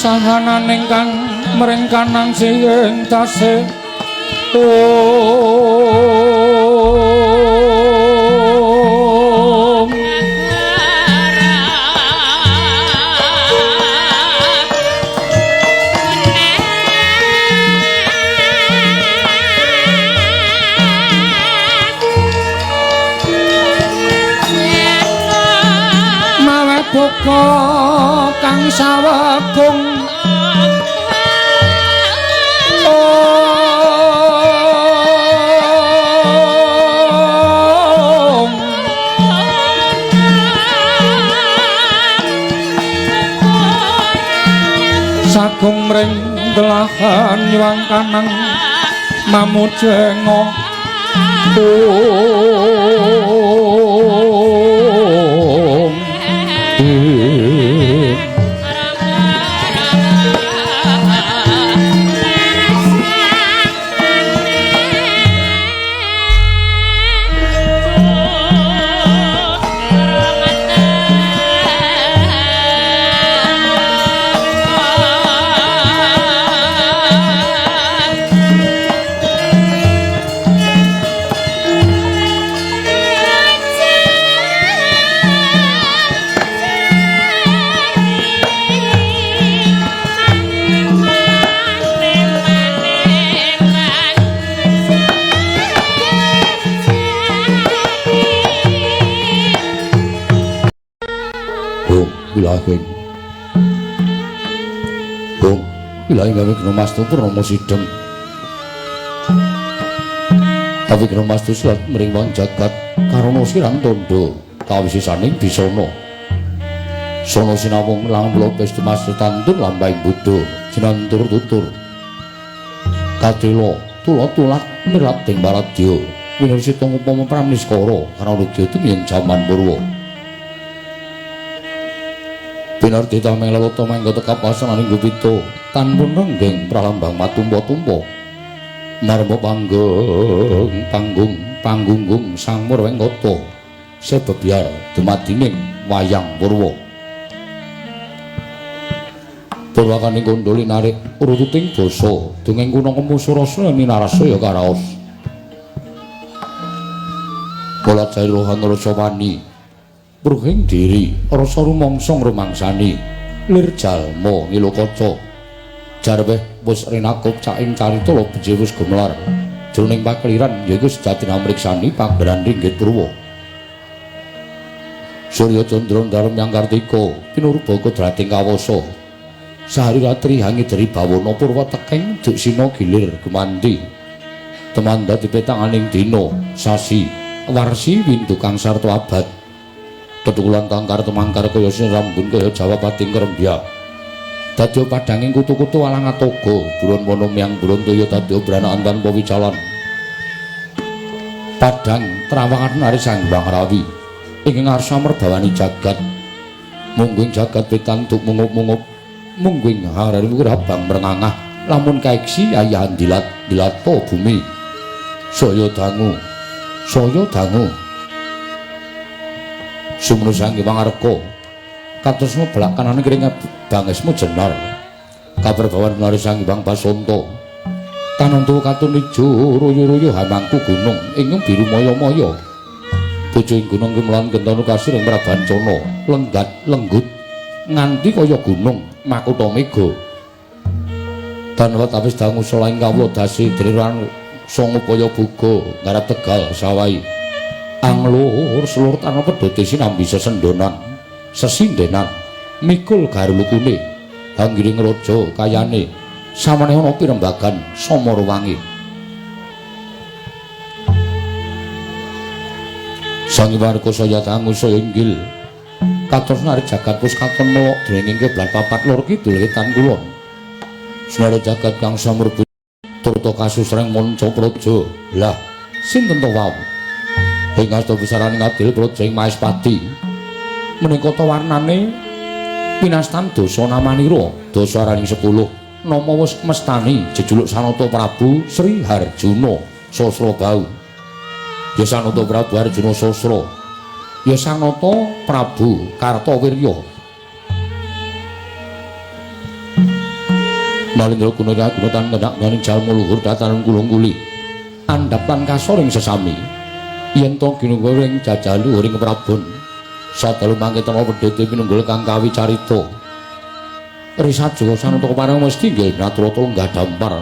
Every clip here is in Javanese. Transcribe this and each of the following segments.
sahanan ingkang mringkanan sing tasih Buka kang sawegung sagung mring delahan nyuwang kanang mamujengo Ilahi gawe Kenomastu Purnomo Sidhem Tapi Kenomastu silat mringwang jagat karana sirang tondo kawisisaning bisana sono sinawung lamula pesta Master Tantur lampahing Buddha jinantur tutur katila tula-tulat mirat ing Baradya winasita ngupama pramniskara karana tumiyeng jaman purwa pinarti tameng lalata manggata kapasaning Gupita tanpun renggeng pralambang matumpa-tumpa marma panggung sang Murwengkata sebebyar dumadining wayang purwa purwakaning kondoli narik urututing basa dongeng kuna kemu surasana minarasaya karaos kala jairohan rasawani pruhing diri rasa rumangsa ngrumangsani lir jalma ngilokaca jarweh wis rinakup caing carita beje wis gumelar jroning pakliran yaiku sejati namriksani panggeran ringgit purwa Surya Candra Ndarem Yang Kartika pinurba kodrating kawasa sahari ratri hangi dari bawana purwa tekeng duk sina gilir gumanti temanda dipetanganing dina sasi warsi windu kang sarta abad tetukulan tangkar temangkar kaya rambun kaya Jawa pating krembyak dadya padhanging kutu-kutu alang atoga buron wana miyang buron toya dadya branakan tanpa wicalan padhang trawangan nari Sang Hyang Rawi ing ngarsa merbawani jagat mungguing jagat pitantuk mungup-mungup mungguing harani wirabang mrengangah lamun kaeksi ayahan dilato bumi saya dangu sumunu Sang Hyang Arka kados ngeblak kanane kring bangesmu jenar kaperbawan nari Sang Hyang Basanta tanantu katun ijo royo-royo hamangku gunung ing biru maya-maya bojo ing gunung kemlan gentana kasir ing Prabancana lenggat lenggut nganti kaya gunung makutha mega tanwa tapis dangu solaing kawodasi driran sangupaya buga ngarep Tegal sawai anglur seluruh tanah pedhote sinambi sesendonan sesindenan mikul garulukune anggiring raja kayane samane ana pirembagan Samarwangi Sang Hyang saya dangu saya inggil kados nari jagat puskaton melok drenging keblan papat lor kidul wetan kulon sunara jagat kang samurbu turta kasusreng monco praja lah sinten to wau ing asta besaraning adil praja ing Maespati menika ta warnane pinastan dosa namanira dosa araning 10 nama wis mestani jejuluk Sanata Prabu Sri Harjuna Sasrabau ya Sanata Prabu Harjuna Sasra ya Sanata Prabu Kartawirya Malindra kunaya gunotan ngenak maning jalma luhur dataran kulung-kuli andhap lan kasoring sesami yen to ginung-goreng jajal luhuring Prabon sadalu mangke tena wedhete pinunggul kang kawicarita risat juga sanata kepareng mesti nggih naturata lenggah dampar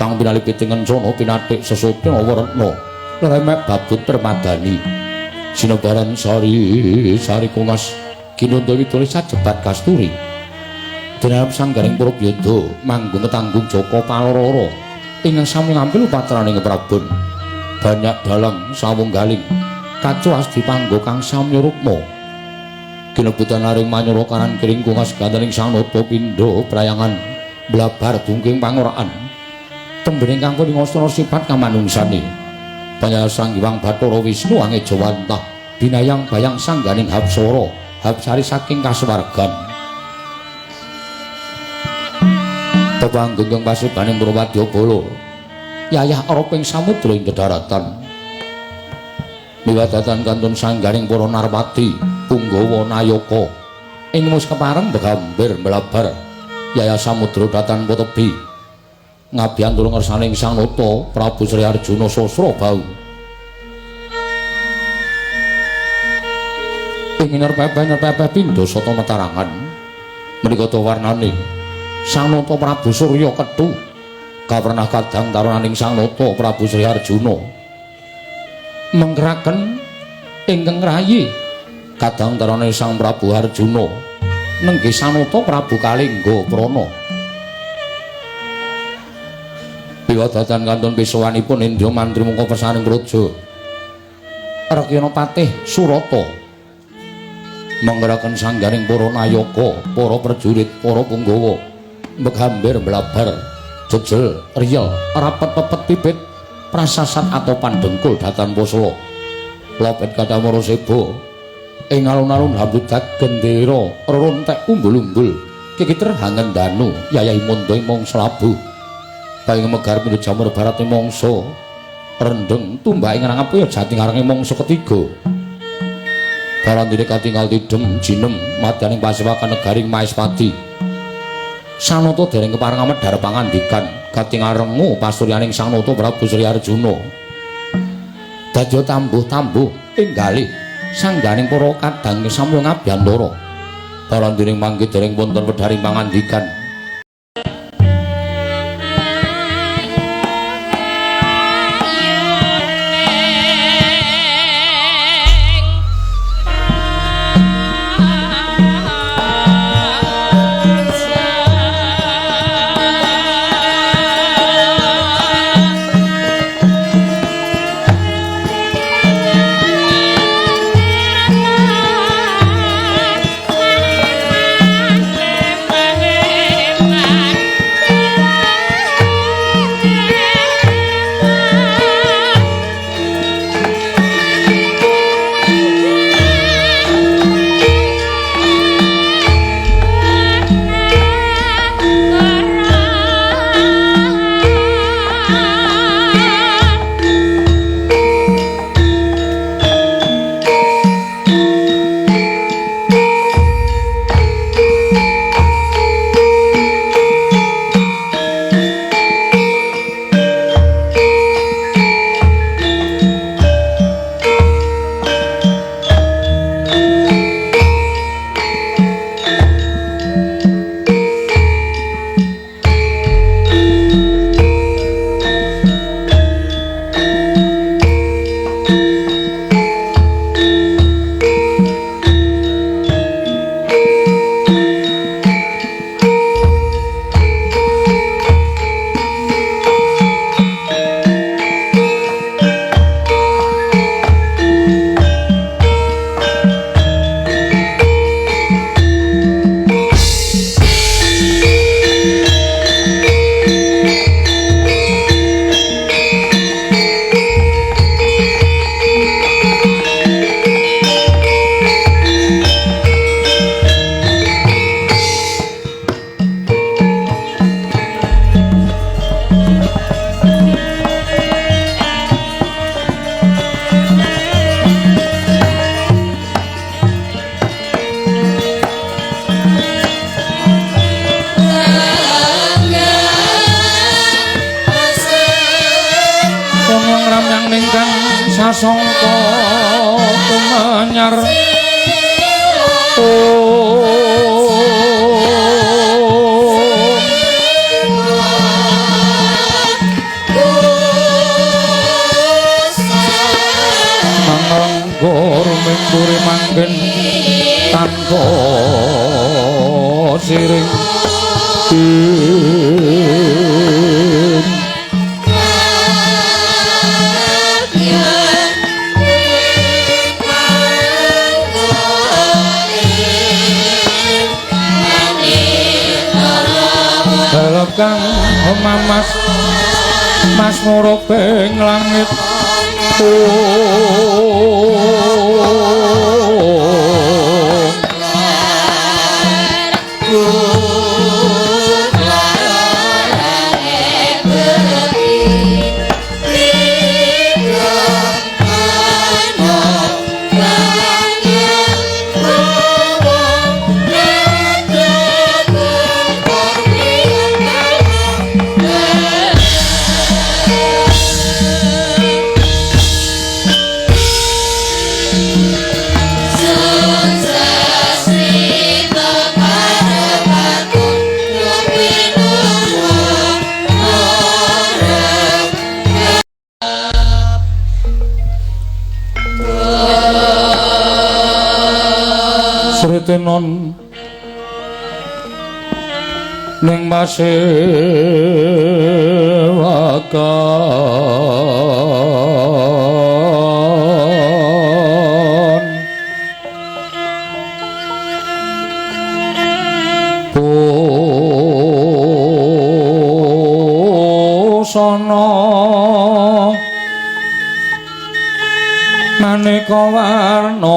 kang pinalipit ngencana pinathik sesutin awarna leremek babut permadani sinebaran sari kungas kinundawi tulis sajebat kasturi denarep sanggaring Prabyada manggung ketanggung Jaka Palororo ingkang sami ngampil patraning Prabon banyak dalang sawunggaling kacuas dipanggo kang samya rukma kinebutan laring manyura karan kering kungas gandaning sang nata pindha prayangan blabar dungking pangoraan tembene kang ningosana sifat kamanungsane banyak sang Hyang Bathara Wisnu angejawantah binayang bayang sangganing Hapsara Hapsari saking kasuwargan pepanggenggeng pasibaning Prawadyabala yayah aroping samudra ing daratan miwadatan kantun sanggaring para narwati Punggawa Nayaka ing mus kepareng begambir melabar yayah samudra datan potebi ngabiyantur ngersaning sang nata Prabu Sri Arjuna Sasrabau ing nerpepeh pindha sata matarangan menika ta warnane sang nata Prabu Surya Kethu kawernah kadang tarunaning sang nata Prabu Sri Arjuna mengkeraken ingkang rayi kadang tarane sang Prabu Arjuna nenggih sang nata Prabu Kalingga Prana piwadatan kantun pisowanipun Indra mantri mungka persaning praja Rekyana Patih Surata menggerakan sanggaring para nayaka, para prajurit, para punggawa, begambir melabar, jejel, riyel, rapat pepet pipit, prasasat atau pandengkul datan poslo, lopet kata morosebo, ing alun-alun hambutat gendera, rontek umbul-umbul, kikiter hangen danu, yayai mondo mong selabu, paing megar pindu jamur barat mongso, rendeng tumbak ing ngarang apuya jati ngarang mongso ketiga. Barandine katingal tidem jinem madyaning pasewakan negaring Maespati sanata dereng kepareng amedhar pangandikan katingal rengu pasuryaning sang nata Prabu Sri Arjuna dadya tambuh-tambuh enggalih sangganing para kadang samya ngabyantara barandine mangke dereng wonten wedharing pangandikan prasangka tumanyar manggor menduri manggen tanpa siring kang mamas mas muropeng langit Sritenon ning masewakan busana maneka warna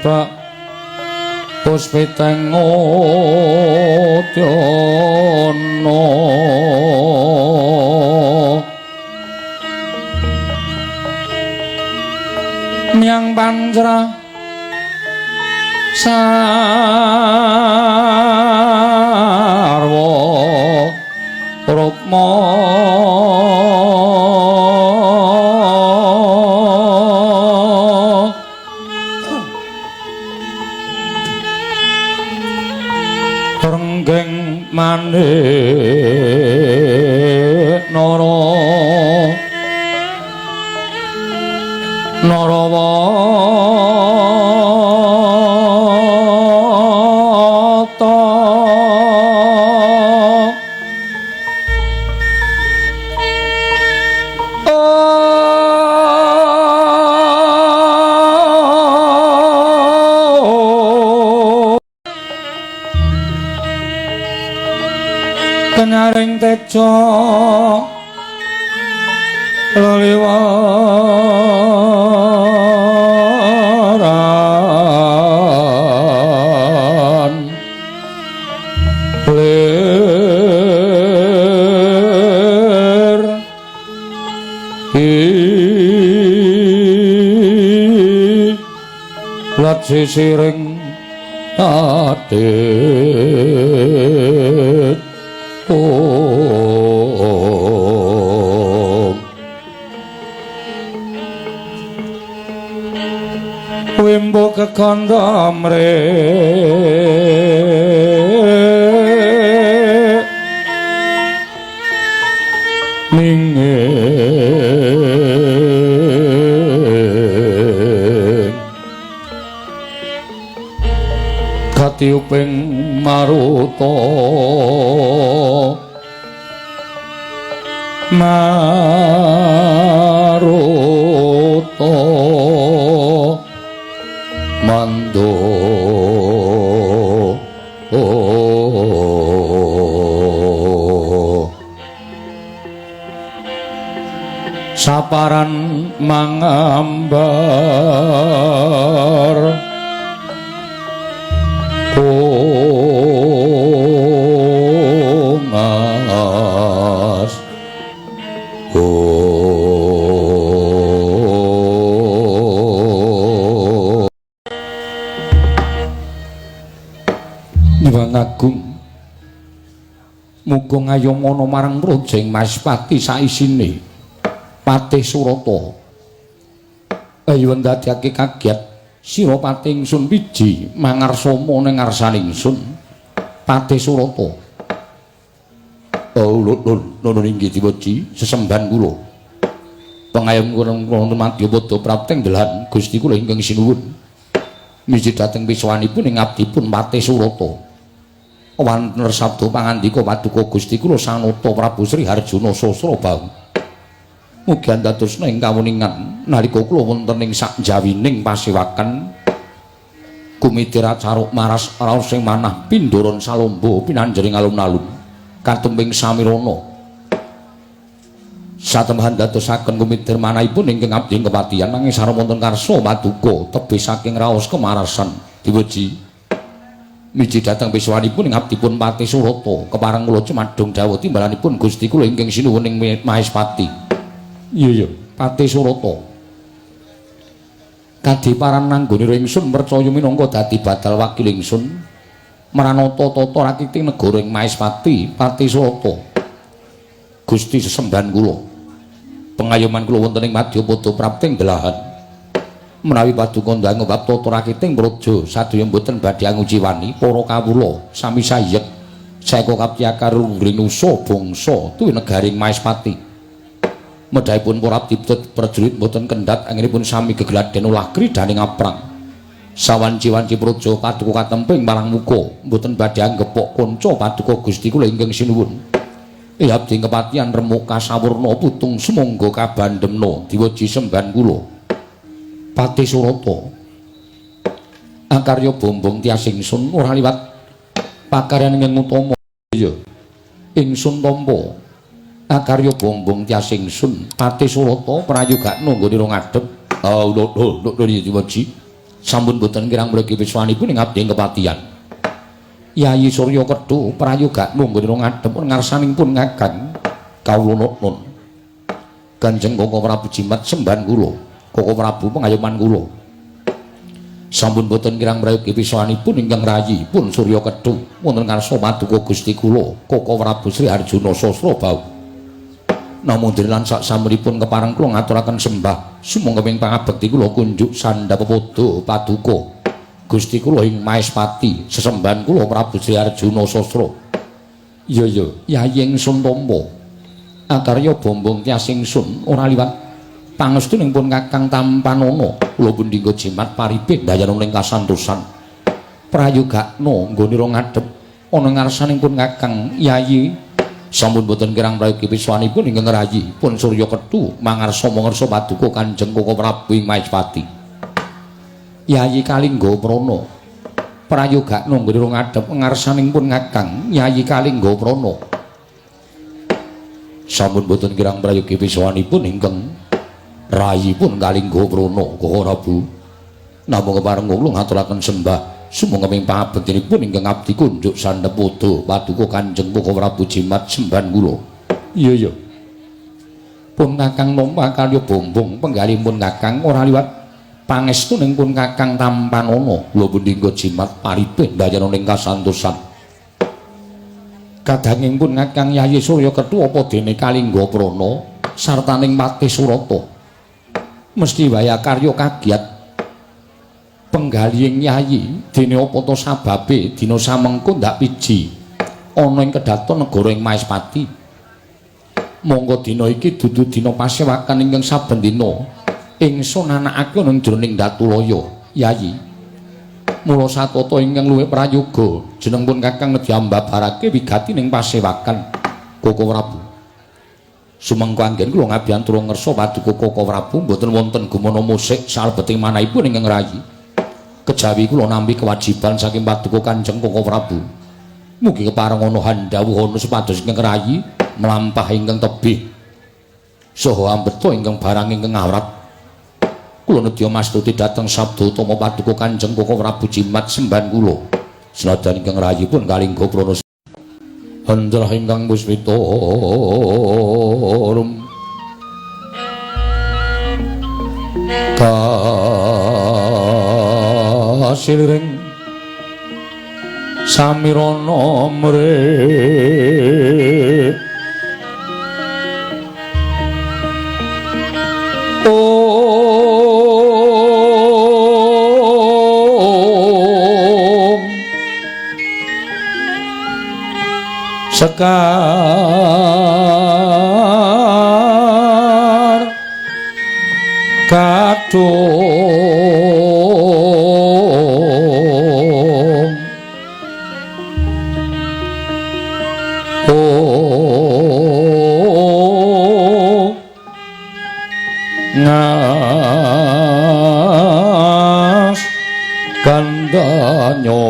Pak Puspiteng Udyono Nyang Panjra Sarwa Rukma Renggeng manit nara narawata kenyaring tejo leliwaran lir lat sisiring atit wimbo kekanda mrek ninging katiuping maruta mando kaparan mangambar ngas Nyuwun Agung muga ngayomana marang Projeng Maespati saisine Patih Surata ayo ndadekake kaget sira Patih ingsun wiji mangarsama ning ngarsaning ingsun Patih Surata nuwun inggih diwaji sesembahan kula pangayom kula madya padha prapteng delahan Gusti kula ingkang sinuwun miji dhateng wiswanipun ing abdipun Patih Surata wonten sabda pangandika paduka Gusti kula Sanata Prabu Sri Harjuna Sasrabahu mugi andadosna ing kawuningan nalika kula wonten ing sakjawining pasewakan kumitirat caruk maras raos sing manah pindoron salomba pinanjering alun-alun katumping samirana satembahan dadosaken kumitir manahipun ingkang abdi kepatihan nanging sareng wonten karsa paduka tebih saking raos kemarasan diweji miji dhateng wiswanipun ing abdipun Patih Surata kepareng kula cumadung dawuh timbalanipun Gusti kula ingkang sinuwun ing Maespati. Iya Patih Surata kadiparan nanggonira ingsun percaya minangka dadi badal wakil ingsun maranata tata rakiting negara ing Maespati Patih Surata. Gusti sesembahan kula pengayoman kula wonten ing Madyapada prapting delahan menawi paduka ndangu bab tata rakiting praja sadaya mboten badhe angujiwani para kawula sami sayek saeka kapiyakar rinusa bangsa tuwi negaring Maespati medhaipun para abdi prajurit mboten kendhat anggenipun sami gegladen ulah kridaning aprang sawanci-wanci praja paduka katemping marang muka mboten badhe anggepok kanca paduka Gusti kula ingkang sinuwun abdi kepatihan remuk kasawurna putung sumangga kabandhemna diwaji sembahan kula Patih Surata akarya bombong tias ingsun ora liwat pakaryan ingkang utama ya ingsun tampa akarya bombong tias ingsun Patih Surata prayogakna nggone ngadhep lho diwaji sampun boten kirang mriki wiswanipun ing abdi kepatihan Yayi Surya Kedhu prayogakna nggone ngadhep ngarsanipun Kakang kawula nun Kanjeng Koko Prabu Jimat sembahan kula Koko Prabu pengayoman kula sampun boten kirang mriki wiswanipun ingkang rayi pun Surya Kedhu wonten ngarsa paduka Gusti kula Koko Prabu Sri Harjuna Sasrabahu namung lan sak sampun kepareng kula ngaturaken sembah sumangga ping pangabekti kula kunjuk sandhapada paduka Gusti kula ing Maespati sesembahan kula Prabu Sri Harjuna Sasra iya Yayi ingsun tampa akarya bombong tias ingsun ora liwat pangestunipun Kakang Tampanana kula Bundingga Jimat paribih dayanipun kasantosan prayogakna nggone ngadhep ana ngarsanipun Kakang Yayi sampun boten kirang prayogi wiswanipun ingkang rayi pun Surya Kedhu mangarsa mangersa paduka Kanjeng Koko Prabu ing Maespati Yayi Kalingga Prana prayogakna nggone ngadhep ngarsanipun Kakang Yayi Kalingga Prana sampun boten kirang prayogi wiswanipun ingkang rayipun Kalingga Prana Koko Prabu namung kepareng kula ngaturaken sembah sumangga ping pangabektinipun ingkang abdi kunjuk sandhapada paduka Kanjeng Koko Prabu Jimat sembahan kula iya pun Kakang nampa kalya bombong penggalipun Kakang ora liwat pangestunipun Kakang Tampanana kula Bundingga Jimat paribih dayanipun kasantosan kadangipun Kakang Yayi Surya Kedhu apa dene Kalingga Prana sartaning Patih Surata mesti waya karya kagiat penggalihing Yayi dene apa to sababe dina samengko ndak piji ana ing kedaton negara ing Maespati monggo dina iki dudu dina pasewakan ingkang saben dina ingsun anakake ana jroning Datulaya Yayi mula satata ingkang luwih prayoga jenengipun Kakang Nedyambabarake wigati ning pasewakan Koko Prabu sumangga anggen kula ngabiyantura ngersa paduka Koko Prabu mboten wonten gumana musik salebeting manahipun ingkang rayi kejawi kula nampi kewajiban saking paduka Kanjeng Koko Prabu mugi kepareng ana handhawuh ana supados ingkang rayi mlampah ingkang tebih saha ambeta ingkang barang ingkang awrat kula nedya mastuti dhateng sabda utama paduka Kanjeng Koko Prabu Jimat semban kula senajan ingkang rayipun kalingga prana Handra ingkang puspita rum kasiliring samirana mre sekar kadung ngas kandanyo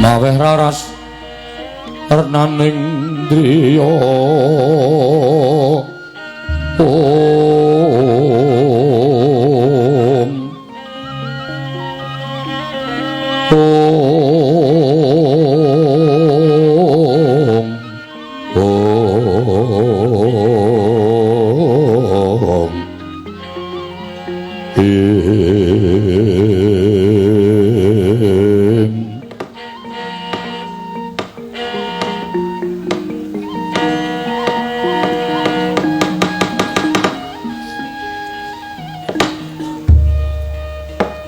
maweh raras renaning driya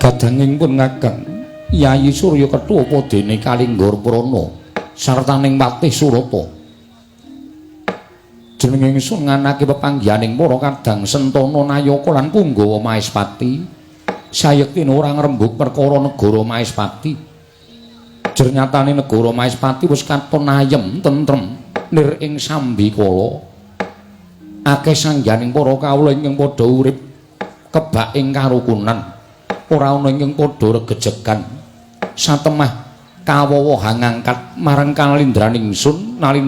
kadanging pun ngagem Yayi Surya Kethu apa dene Kalingga Prana sartaning Patih Surata jeneng ingsun nganake pepanggihaning para kadang Sentana Nayaka lan Punggawa Mahespati sayekti ora ngrembug perkara negara Mahespati jernyatane negara Mahespati wis katon ayem tentrem lir ing sambikala akeh sangganing para kawula ingkang padha urip kebak ing karukunan ora ana ingkang padha regejegan satemah kawawahan ngangkat marang kalindraning ingsun